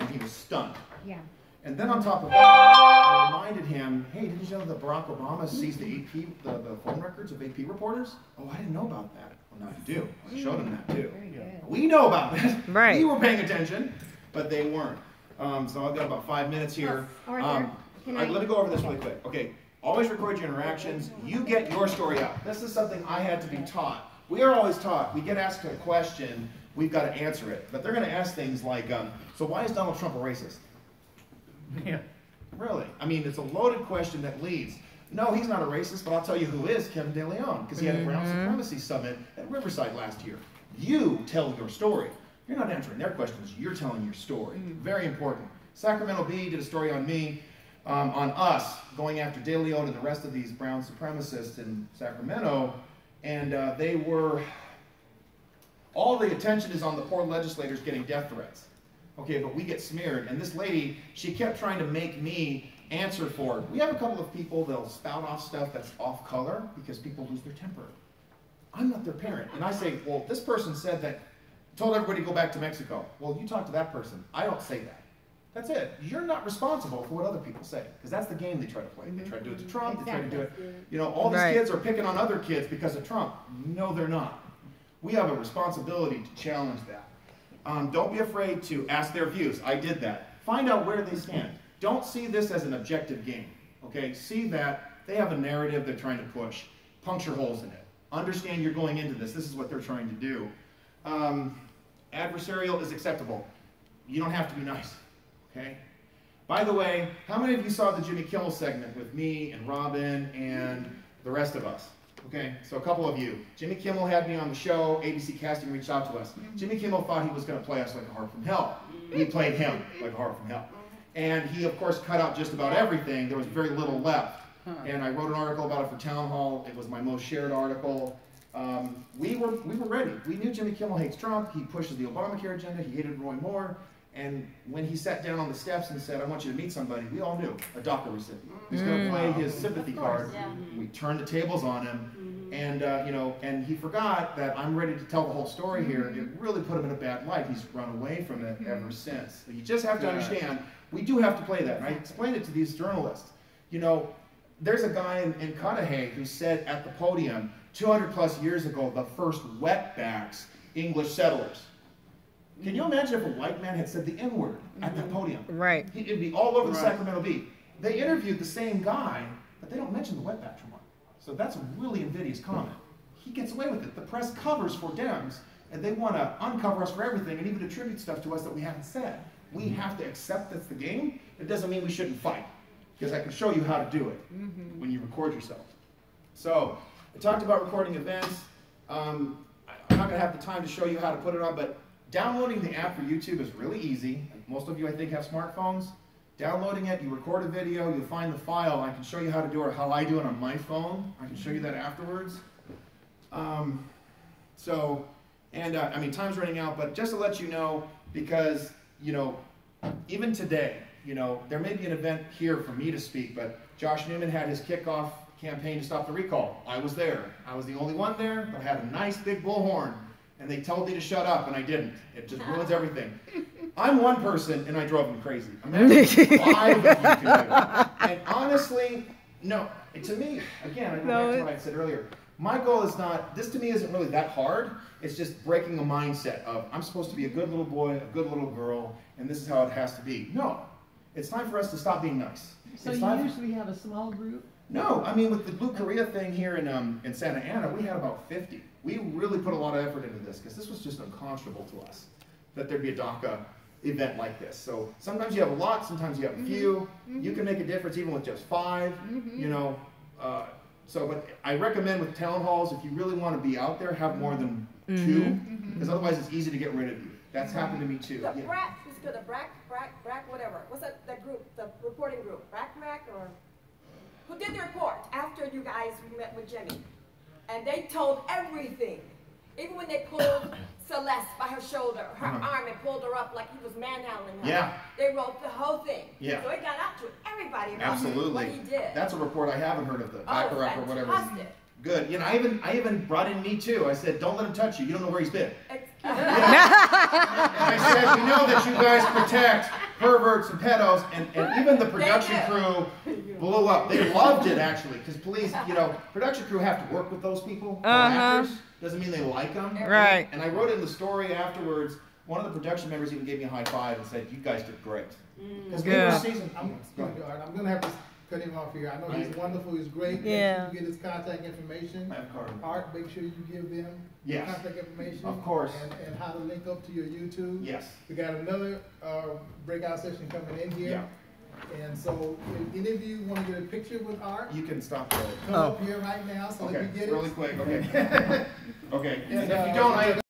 S1: and he was stunned.
S3: Yeah.
S1: And then on top of that, I reminded him, hey, did you know that Barack Obama seized the the phone records of AP reporters? Oh, I didn't know about that. Well, now you do. I showed him that too.
S3: Very good.
S1: We know about that.
S2: Right.
S1: We were paying attention, but they weren't. So I've got about 5 minutes here.
S3: Arthur, can I-
S1: let me go over this really quick. Okay, always record your interactions. You get your story out. This is something I had to be taught. We are always taught. We get asked a question, we've got to answer it. But they're going to ask things like, so why is Donald Trump a racist?
S6: Yeah.
S1: Really? I mean, it's a loaded question that leads. No, he's not a racist, but I'll tell you who is, Kevin De Leon, because he had a brown supremacy summit at Riverside last year. You tell your story. You're not answering their questions, you're telling your story. Very important. Sacramento Bee did a story on me, on us, going after De Leon and the rest of these brown supremacists in Sacramento, and they were, all the attention is on the poor legislators getting death threats. Okay, but we get smeared, and this lady, she kept trying to make me answer for it. We have a couple of people that'll spout off stuff that's off color because people lose their temper. I'm not their parent. And I say, well, this person said that, told everybody to go back to Mexico. Well, you talk to that person. I don't say that. That's it. You're not responsible for what other people say, because that's the game they try to play. They try to do it to Trump. They try to do it. You know, all these kids are picking on other kids because of Trump. No, they're not. We have a responsibility to challenge that. Don't be afraid to ask their views. I did that. Find out where they stand. Don't see this as an objective game. Okay? See that they have a narrative they're trying to push. Puncture holes in it. Understand you're going into this. This is what they're trying to do. Adversarial is acceptable. You don't have to be nice. Okay? By the way, how many of you saw the Jimmy Kimmel segment with me and Robin and the rest of us? Okay, so a couple of you. Jimmy Kimmel had me on the show. ABC Casting reached out to us. Jimmy Kimmel thought he was going to play us like a harp from hell. We played him like a harp from hell. And he, of course, cut out just about everything. There was very little left. And I wrote an article about it for Town Hall. It was my most shared article. We were ready. We knew Jimmy Kimmel hates Trump. He pushes the Obamacare agenda. He hated Roy Moore. And when he sat down on the steps and said, I want you to meet somebody, we all knew, a DACA recipient. He's going to play his sympathy card. We turned the tables on him. And, you know, and he forgot that I'm ready to tell the whole story here. It really put him in a bad light. He's run away from it ever since. So you just have to understand, we do have to play that. And I explained it to these journalists. You know, there's a guy in Cudahy who said at the podium, 200 plus years ago, the first wetbacks, English settlers. Can you imagine if a white man had said the N-word at that podium?
S2: Right.
S1: It'd be all over the Sacramento Bee. They interviewed the same guy, but they don't mention the wetback remark. So that's a really invidious comment. He gets away with it. The press covers for Dems, and they want to uncover us for everything and even attribute stuff to us that we haven't said. We have to accept that's the game. It doesn't mean we shouldn't fight, because I can show you how to do it when you record yourself. So I talked about recording events. I'm not going to have the time to show you how to put it on, but downloading the app for YouTube is really easy. Most of you, I think, have smartphones. Downloading it, you record a video, you find the file. I can show you how to do it, how I do it on my phone. I can show you that afterwards. And I mean, time's running out, but just to let you know, because, you know, even today, you know, there may be an event here for me to speak, but Josh Newman had his kickoff campaign to stop the recall. I was there. I was the only one there, but I had a nice big bullhorn, and they told me to shut up, and I didn't. It just ruins everything. I'm one person, and I drove them crazy. Imagine 5 of you can do it. And honestly, no, to me, again, I go back to what I said earlier, my goal is not, this to me isn't really that hard. It's just breaking a mindset of, I'm supposed to be a good little boy, a good little girl, and this is how it has to be. No, it's time for us to stop being nice.
S7: So
S1: it's
S7: you
S1: time
S7: usually have a small group?
S1: No, I mean, with the Blue Korea thing here in Santa Ana, we had about 50. We really put a lot of effort into this because this was just unconscionable to us that there'd be a DACA event like this. So sometimes you have a lot, sometimes you have a few. You can make a difference even with just 5, you know. But I recommend with town halls, if you really want to be out there, have more than 2, because otherwise it's easy to get rid of you. That's happened to me too.
S10: The BRAC is good, the BRAC, whatever. What's that group, the reporting group? BRAC, or who did the report after you guys met with Jimmy? And they told everything. Even when they pulled Celeste by her shoulder, her arm, and pulled her up like he was manhandling her.
S1: Yeah.
S10: They wrote the whole thing.
S1: Yeah.
S10: So it got out to everybody about
S1: Absolutely.
S10: what he did.
S1: That's a report I haven't heard of, the back her up or whatever.
S10: Fantastic.
S1: Good. You know, I even brought in Me Too. I said, don't let him touch you. You don't know where he's been. And I said, we know that you guys protect perverts and pedos, and even the production crew blew up. They loved it, actually, because police, you know, production crew have to work with those people, actors. Doesn't mean they like them.
S2: Right.
S1: And I wrote in the story afterwards, one of the production members even gave me a high five and said, you guys did great. Because we were seasoned.
S8: I'm going to have to cut him off here. I know he's wonderful, he's great.
S2: Yeah.
S8: Make sure you get his contact information.
S1: I have a card.
S8: Art, make sure you give them
S1: Yes.
S8: contact information.
S1: Of course.
S8: And how to link up to your YouTube.
S1: Yes.
S8: We got another breakout session coming in here.
S1: Yeah.
S8: And so, if any of you want to get a picture with Art,
S1: You can stop there.
S8: come up here right now so
S1: Okay,
S8: that we get it.
S1: really quick, okay. Okay, and if you don't, I